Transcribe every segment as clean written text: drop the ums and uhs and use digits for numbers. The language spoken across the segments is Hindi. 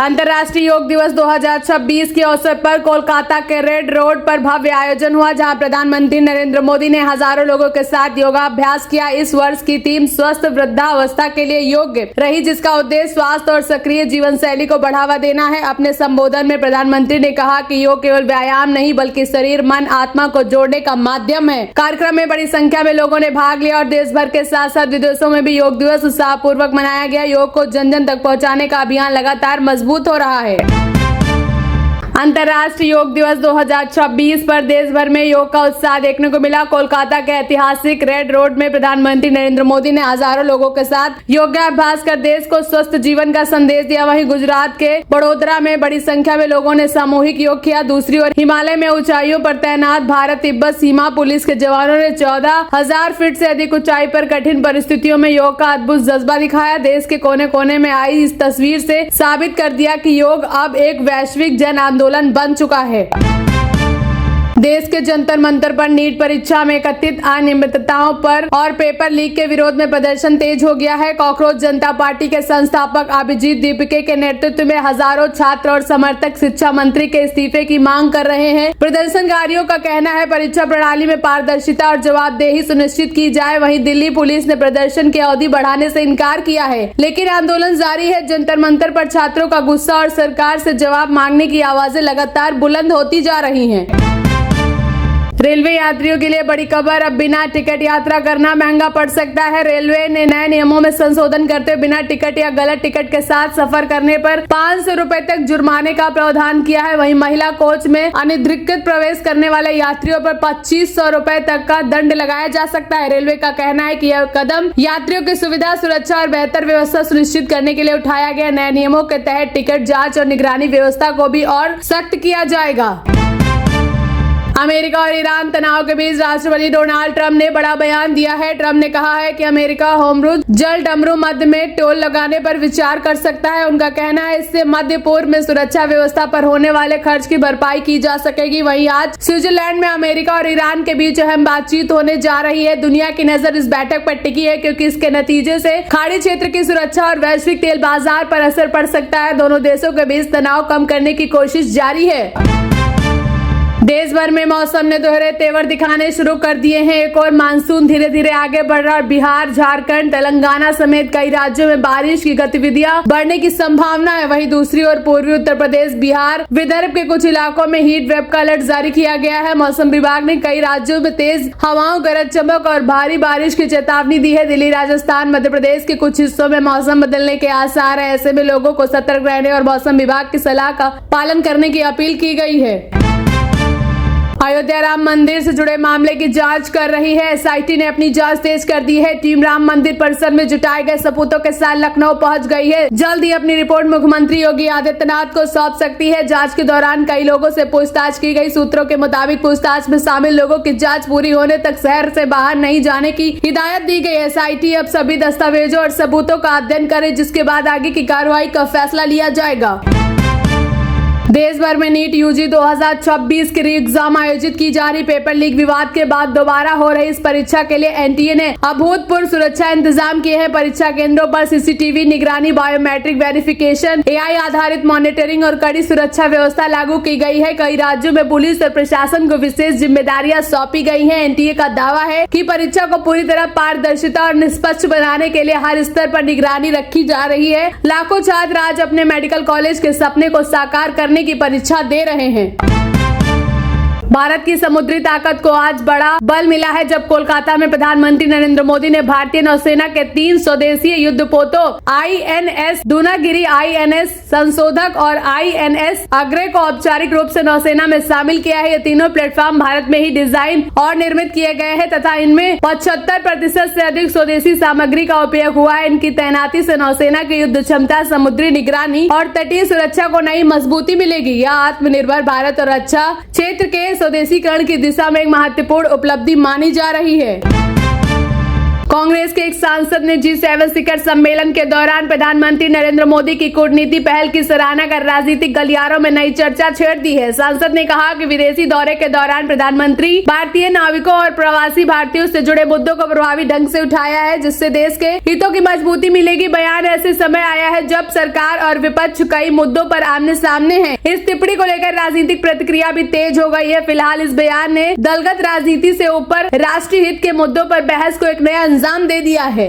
अंतर्राष्ट्रीय योग दिवस 2026 के अवसर पर कोलकाता के रेड रोड पर भव्य आयोजन हुआ, जहां प्रधानमंत्री नरेंद्र मोदी ने हजारों लोगों के साथ योगाभ्यास किया। इस वर्ष की थीम स्वस्थ वृद्धावस्था के लिए योग्य रही, जिसका उद्देश्य स्वास्थ्य और सक्रिय जीवन शैली को बढ़ावा देना है। अपने संबोधन में प्रधानमंत्री ने कहा कि योग केवल व्यायाम नहीं बल्कि शरीर, मन, आत्मा को जोड़ने का माध्यम है। कार्यक्रम में बड़ी संख्या में लोगों ने भाग लिया और देश भर के साथ साथ विदेशों में भी योग दिवस उत्साहपूर्वक मनाया गया। योग को जन जन तक पहुँचाने का अभियान लगातार मजबूत हो रहा है। अंतर्राष्ट्रीय योग दिवस 2026 पर देश भर में योग का उत्साह देखने को मिला। कोलकाता के ऐतिहासिक रेड रोड में प्रधानमंत्री नरेंद्र मोदी ने हजारों लोगों के साथ योगाभ्यास कर देश को स्वस्थ जीवन का संदेश दिया। वहीं गुजरात के बड़ोदरा में बड़ी संख्या में लोगों ने सामूहिक योग किया। दूसरी ओर हिमालय में ऊंचाइयों पर तैनात भारत तिब्बत सीमा पुलिस के जवानों ने 14,000 फीट से अधिक ऊंचाई पर कठिन परिस्थितियों में योग का अद्भुत जज्बा दिखाया। देश के कोने कोने में आई इस तस्वीर से साबित कर दिया कि योग अब एक वैश्विक जन आंदोलन बन चुका है। देश के जंतर मंतर पर नीट परीक्षा में कथित अनियमितताओं पर और पेपर लीक के विरोध में प्रदर्शन तेज हो गया है। कॉकरोच जनता पार्टी के संस्थापक अभिजीत दीपके के नेतृत्व में हजारों छात्र और समर्थक शिक्षा मंत्री के इस्तीफे की मांग कर रहे हैं। प्रदर्शनकारियों का कहना है परीक्षा प्रणाली में पारदर्शिता और जवाबदेही सुनिश्चित की जाए। वहीं दिल्ली पुलिस ने प्रदर्शन की अवधि बढ़ाने से इनकार किया है, लेकिन आंदोलन जारी है। जंतर मंतर पर छात्रों का गुस्सा और सरकार से जवाब मांगने की आवाजें लगातार बुलंद होती जा रही हैं। रेलवे यात्रियों के लिए बड़ी खबर, अब बिना टिकट यात्रा करना महंगा पड़ सकता है। रेलवे ने नए नियमों में संशोधन करते हुए बिना टिकट या गलत टिकट के साथ सफर करने पर 500 रुपए तक जुर्माने का प्रावधान किया है। वहीं महिला कोच में अनधिकृत प्रवेश करने वाले यात्रियों पर 2500 रुपए तक का दंड लगाया जा सकता है। रेलवे का कहना है कि यह कदम यात्रियों की सुविधा, सुरक्षा और बेहतर व्यवस्था सुनिश्चित करने के लिए उठाया गया। नए नियमों के तहत टिकट जाँच और निगरानी व्यवस्था को भी और सख्त किया जाएगा। अमेरिका और ईरान तनाव के बीच राष्ट्रपति डोनाल्ड ट्रंप ने बड़ा बयान दिया है। ट्रंप ने कहा है कि अमेरिका होमरुज जल डमरू मध्य में टोल लगाने पर विचार कर सकता है। उनका कहना है इससे मध्य पूर्व में सुरक्षा व्यवस्था पर होने वाले खर्च की भरपाई की जा सकेगी। वहीं आज स्विट्जरलैंड में अमेरिका और ईरान के बीच अहम बातचीत होने जा रही है। दुनिया की नजर इस बैठक पर टिकी है क्योंकि इसके नतीजे से खाड़ी क्षेत्र की सुरक्षा और वैश्विक तेल बाजार पर असर पड़ सकता है। दोनों देशों के बीच तनाव कम करने की कोशिश जारी है। देश भर में मौसम ने दोहरे तेवर दिखाने शुरू कर दिए हैं। एक और मानसून धीरे धीरे आगे बढ़ रहा है। बिहार, झारखंड, तेलंगाना समेत कई राज्यों में बारिश की गतिविधियां बढ़ने की संभावना है। वहीं दूसरी ओर पूर्वी उत्तर प्रदेश, बिहार, विदर्भ के कुछ इलाकों में हीट वेव का अलर्ट जारी किया गया है। मौसम विभाग ने कई राज्यों में तेज हवाओं, गरज चमक और भारी बारिश की चेतावनी दी है। दिल्ली, राजस्थान, मध्य प्रदेश के कुछ हिस्सों में मौसम बदलने के आसार है। ऐसे में लोगों को सतर्क रहने और मौसम विभाग की सलाह का पालन करने की अपील की गई है। अयोध्या राम मंदिर से जुड़े मामले की जांच कर रही है। एसआईटी ने अपनी जांच तेज कर दी है। टीम राम मंदिर परिसर में जुटाए गए सबूतों के साथ लखनऊ पहुंच गई है। जल्द ही अपनी रिपोर्ट मुख्यमंत्री योगी आदित्यनाथ को सौंप सकती है। जांच के दौरान कई लोगों से पूछताछ की गई। सूत्रों के मुताबिक पूछताछ में शामिल लोगों की जांच पूरी होने तक शहर से बाहर नहीं जाने की हिदायत दी गई। एसआईटी अब सभी दस्तावेजों और सबूतों का अध्ययन करे, जिसके बाद आगे की कार्रवाई का फैसला लिया जाएगा। देश भर में नीट यूजी 2026 की री एग्जाम आयोजित की जा रही। पेपर लीक विवाद के बाद दोबारा हो रही इस परीक्षा के लिए एनटीए ने अभूतपूर्व सुरक्षा इंतजाम किए हैं। परीक्षा केंद्रों पर सीसीटीवी निगरानी, बायोमेट्रिक वेरिफिकेशन, एआई आधारित मॉनिटरिंग और कड़ी सुरक्षा व्यवस्था लागू की गई है। कई राज्यों में पुलिस और प्रशासन को विशेष जिम्मेदारियां सौंपी गई हैं। एनटीए का दावा है कि परीक्षा को पूरी तरह पारदर्शिता और निष्पक्ष बनाने के लिए हर स्तर पर निगरानी रखी जा रही है। लाखों छात्र आज अपने मेडिकल कॉलेज के सपने को साकार करने की परीक्षा दे रहे हैं। भारत की समुद्री ताकत को आज बड़ा बल मिला है जब कोलकाता में प्रधानमंत्री नरेंद्र मोदी ने भारतीय नौसेना के 3 स्वदेशी युद्धपोतों आईएनएस दूनागिरी, आईएनएस संशोधक और आईएनएस अग्रे को औपचारिक रूप से नौसेना में शामिल किया है। ये तीनों प्लेटफॉर्म भारत में ही डिजाइन और निर्मित किए गए हैं तथा इनमें 75% से अधिक स्वदेशी सामग्री का उपयोग हुआ है। इनकी तैनाती से नौसेना की युद्ध क्षमता, समुद्री निगरानी और तटीय सुरक्षा को नई मजबूती मिलेगी। यह आत्मनिर्भर भारत और रक्षा क्षेत्र के स्वदेशीकरण की दिशा में एक महत्वपूर्ण उपलब्धि मानी जा रही है। कांग्रेस के एक सांसद ने G7 शिखर सम्मेलन के दौरान प्रधानमंत्री नरेंद्र मोदी की कूटनीति पहल की सराहना कर राजनीतिक गलियारों में नई चर्चा छेड़ दी है। सांसद ने कहा कि विदेशी दौरे के दौरान प्रधानमंत्री भारतीय नाविकों और प्रवासी भारतीयों से जुड़े मुद्दों को प्रभावी ढंग से उठाया है, जिससे देश के हितों की मजबूती मिलेगी। बयान ऐसे समय आया है जब सरकार और विपक्ष कई मुद्दों पर आमने सामने है। इस टिप्पणी को लेकर राजनीतिक प्रतिक्रिया भी तेज हो गई है। फिलहाल इस बयान ने दलगत राजनीति से ऊपर राष्ट्रीय हित के मुद्दों पर बहस को एक नया अंजाम दे दिया है।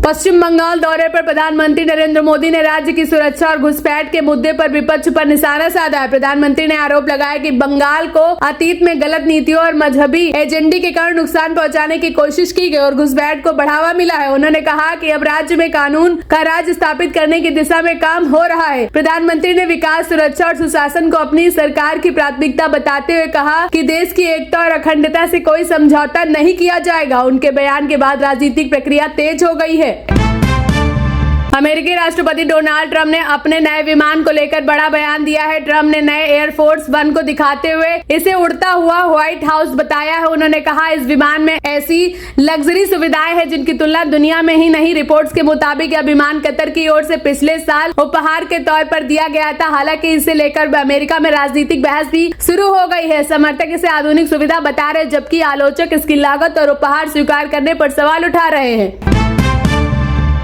पश्चिम बंगाल दौरे पर प्रधानमंत्री नरेंद्र मोदी ने राज्य की सुरक्षा और घुसपैठ के मुद्दे पर विपक्ष पर निशाना साधा है। प्रधानमंत्री ने आरोप लगाया कि बंगाल को अतीत में गलत नीतियों और मजहबी एजेंडे के कारण नुकसान पहुंचाने की कोशिश की गई और घुसपैठ को बढ़ावा मिला है। उन्होंने कहा कि अब राज्य में कानून का राज स्थापित करने की दिशा में काम हो रहा है। प्रधानमंत्री ने विकास, सुरक्षा और सुशासन को अपनी सरकार की प्राथमिकता बताते हुए कहा कि देश की एकता और अखंडता से कोई समझौता नहीं किया जाएगा। उनके बयान के बाद राजनीतिक प्रक्रिया तेज हो गई है। अमेरिकी राष्ट्रपति डोनाल्ड ट्रंप ने अपने नए विमान को लेकर बड़ा बयान दिया है। ट्रंप ने नए एयरफोर्स वन को दिखाते हुए इसे उड़ता हुआ व्हाइट हाउस बताया है। उन्होंने कहा इस विमान में ऐसी लग्जरी सुविधाएं हैं जिनकी तुलना दुनिया में ही नहीं। रिपोर्ट्स के मुताबिक यह विमान कतर की ओर से पिछले साल उपहार के तौर पर दिया गया था। हालांकि इसे लेकर अमेरिका में राजनीतिक बहस भी शुरू हो गई है। समर्थक इसे आधुनिक सुविधा बता रहे, जबकि आलोचक इसकी लागत और उपहार स्वीकार करने पर सवाल उठा रहे हैं।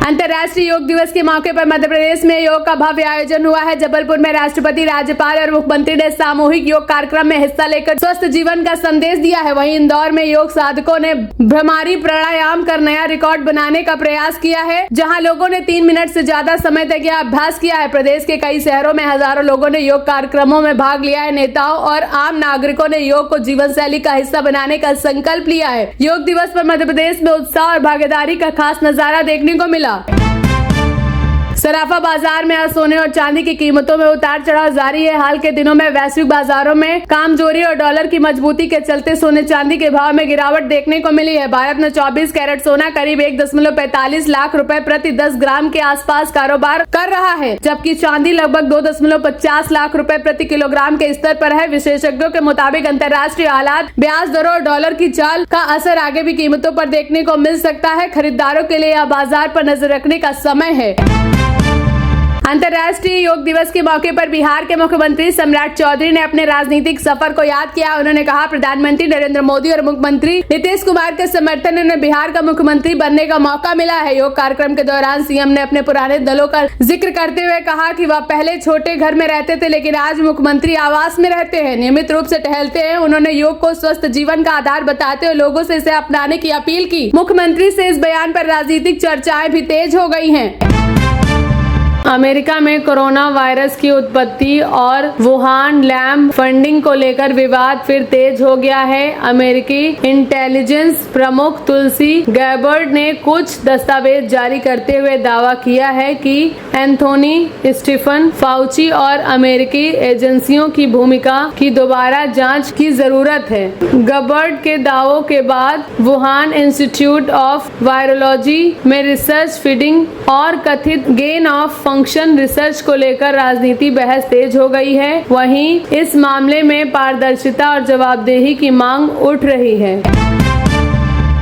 अंतर्राष्ट्रीय योग दिवस के मौके पर मध्य प्रदेश में योग का भव्य आयोजन हुआ है। जबलपुर में राष्ट्रपति, राज्यपाल और मुख्यमंत्री ने सामूहिक योग कार्यक्रम में हिस्सा लेकर स्वस्थ जीवन का संदेश दिया है। वहीं इंदौर में योग साधकों ने भ्रमारी प्राणायाम कर नया रिकॉर्ड बनाने का प्रयास किया है, जहां लोगों ने 3 मिनट से ज्यादा समय तक यह अभ्यास किया है। प्रदेश के कई शहरों में हजारों लोगों ने योग कार्यक्रमों में भाग लिया है। नेताओं और आम नागरिकों ने योग को जीवन शैली का हिस्सा बनाने का संकल्प लिया है। योग दिवस पर मध्य प्रदेश में उत्साह और भागीदारी का खास नजारा देखने को मिला। सराफा बाजार में आज सोने और चांदी की कीमतों में उतार चढ़ाव जारी है। हाल के दिनों में वैश्विक बाजारों में कामजोरी और डॉलर की मजबूती के चलते सोने चांदी के भाव में गिरावट देखने को मिली है। भारत में 24 कैरेट सोना करीब 1.45 लाख रुपए प्रति 10 ग्राम के आसपास कारोबार कर रहा है, जबकि चांदी लगभग 2.50 लाख रुपए प्रति किलोग्राम के स्तर पर है। विशेषज्ञों के मुताबिक अंतर्राष्ट्रीय हालात, ब्याज दरों और डॉलर की चाल का असर आगे भी कीमतों पर देखने को मिल सकता है। खरीदारों के लिए यह बाजार पर नजर रखने का समय है। अंतर्राष्ट्रीय योग दिवस के मौके पर बिहार के मुख्यमंत्री सम्राट चौधरी ने अपने राजनीतिक सफर को याद किया। उन्होंने कहा प्रधानमंत्री नरेंद्र मोदी और मुख्यमंत्री नीतीश कुमार के समर्थन में उन्हें बिहार का मुख्यमंत्री बनने का मौका मिला है। योग कार्यक्रम के दौरान सीएम ने अपने पुराने दलों का जिक्र करते हुए कहा कि वह पहले छोटे घर में रहते थे, लेकिन आज मुख्यमंत्री आवास में रहते हैं, नियमित रूप से टहलते हैं। उन्होंने योग को स्वस्थ जीवन का आधार बताते हुए लोगों से इसे अपनाने की अपील की। मुख्यमंत्री से इस बयान पर राजनीतिक चर्चाएं भी तेज हो गई हैं। अमेरिका में कोरोना वायरस की उत्पत्ति और वुहान लैब फंडिंग को लेकर विवाद फिर तेज हो गया है। अमेरिकी इंटेलिजेंस प्रमुख तुलसी गैबर्ड ने कुछ दस्तावेज जारी करते हुए दावा किया है कि एंथोनी स्टीफन फाउची और अमेरिकी एजेंसियों की भूमिका की दोबारा जांच की जरूरत है। गैबर्ड के दावों के बाद वुहान इंस्टीट्यूट ऑफ वायरोलॉजी में रिसर्च फीडिंग और कथित गेन ऑफ फंक्शन रिसर्च को लेकर राजनीति बहस तेज हो गई है। वहीं इस मामले में पारदर्शिता और जवाबदेही की मांग उठ रही है।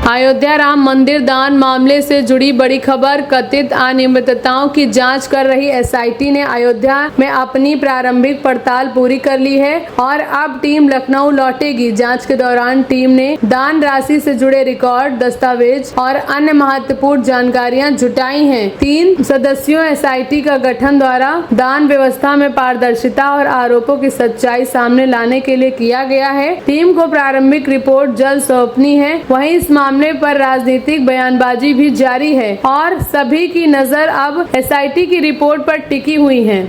अयोध्या राम मंदिर दान मामले से जुड़ी बड़ी खबर। कथित अनियमितताओं की जांच कर रही एसआईटी ने अयोध्या में अपनी प्रारंभिक पड़ताल पूरी कर ली है और अब टीम लखनऊ लौटेगी। जांच के दौरान टीम ने दान राशि से जुड़े रिकॉर्ड, दस्तावेज और अन्य महत्वपूर्ण जानकारियां जुटाई हैं। 3 सदस्यों एसआईटी का गठन द्वारा दान व्यवस्था में पारदर्शिता और आरोपों की सच्चाई सामने लाने के लिए किया गया है। टीम को प्रारंभिक रिपोर्ट जल्द सौंपनी है। वहीं इस मामले पर राजनीतिक बयानबाजी भी जारी है और सभी की नजर अब एसआईटी की रिपोर्ट पर टिकी हुई है।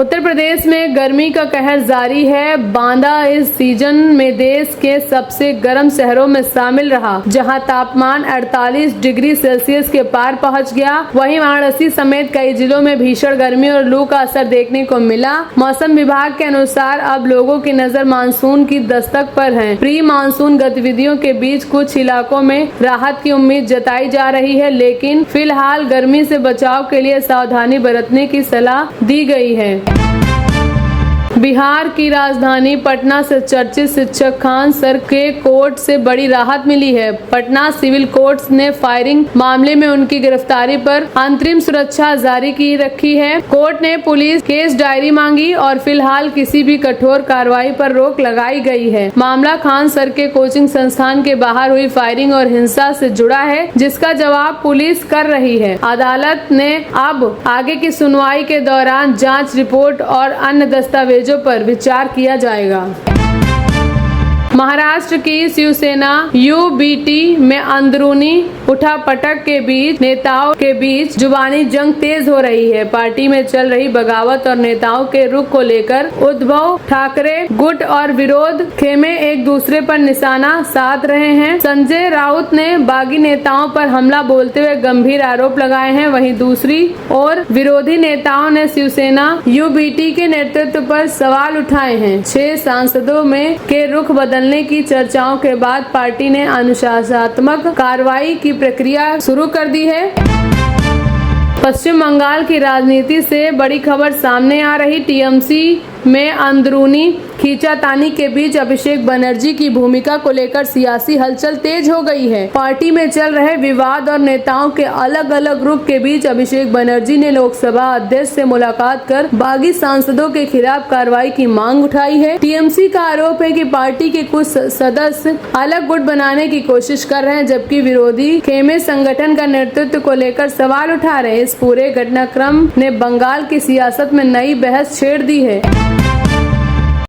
उत्तर प्रदेश में गर्मी का कहर जारी है। बांदा इस सीजन में देश के सबसे गर्म शहरों में शामिल रहा, जहां तापमान 48 डिग्री सेल्सियस के पार पहुंच गया। वहीं वाराणसी समेत कई जिलों में भीषण गर्मी और लू का असर देखने को मिला। मौसम विभाग के अनुसार अब लोगों की नजर मानसून की दस्तक पर है। प्री मानसून गतिविधियों के बीच कुछ इलाकों में राहत की उम्मीद जताई जा रही है, लेकिन फिलहाल गर्मी से बचाव के लिए सावधानी बरतने की सलाह दी गई है। बिहार की राजधानी पटना से चर्चित शिक्षक खान सर के कोर्ट से बड़ी राहत मिली है। पटना सिविल कोर्ट ने फायरिंग मामले में उनकी गिरफ्तारी पर अंतरिम सुरक्षा जारी की रखी है। कोर्ट ने पुलिस केस डायरी मांगी और फिलहाल किसी भी कठोर कार्रवाई पर रोक लगाई गई है। मामला खान सर के कोचिंग संस्थान के बाहर हुई फायरिंग और हिंसा से जुड़ा है, जिसका जवाब पुलिस कर रही है। अदालत ने अब आगे की सुनवाई के दौरान जांच रिपोर्ट और अन्य दस्तावेजों पर विचार किया जाएगा। महाराष्ट्र की शिवसेना यूबीटी में अंदरूनी उठापटक के बीच नेताओं के बीच जुबानी जंग तेज हो रही है। पार्टी में चल रही बगावत और नेताओं के रुख को लेकर उद्धव ठाकरे गुट और विरोध खेमे एक दूसरे पर निशाना साध रहे हैं। संजय राउत ने बागी नेताओं पर हमला बोलते हुए गंभीर आरोप लगाए हैं। वहीं दूसरी ओर विरोधी नेताओं ने शिवसेना यूबीटी के नेतृत्व पर सवाल उठाए हैं। 6 सांसदों में के रुख बदलने की चर्चाओं के बाद पार्टी ने अनुशासनात्मक कार्रवाई की प्रक्रिया शुरू कर दी है। पश्चिम बंगाल की राजनीति से बड़ी खबर सामने आ रही। टीएमसी में अंदरूनी खींचातानी के बीच अभिषेक बनर्जी की भूमिका को लेकर सियासी हलचल तेज हो गई है। पार्टी में चल रहे विवाद और नेताओं के अलग अलग रुख के बीच अभिषेक बनर्जी ने लोकसभा अध्यक्ष से मुलाकात कर बागी सांसदों के खिलाफ कार्रवाई की मांग उठाई है। टीएमसी का आरोप है कि पार्टी के कुछ सदस्य अलग गुट बनाने की कोशिश कर रहे हैं, जबकि विरोधी खेमे संगठन का नेतृत्व को लेकर सवाल उठा रहे हैं। इस पूरे घटनाक्रम ने बंगाल की सियासत में नई बहस छेड़ दी है।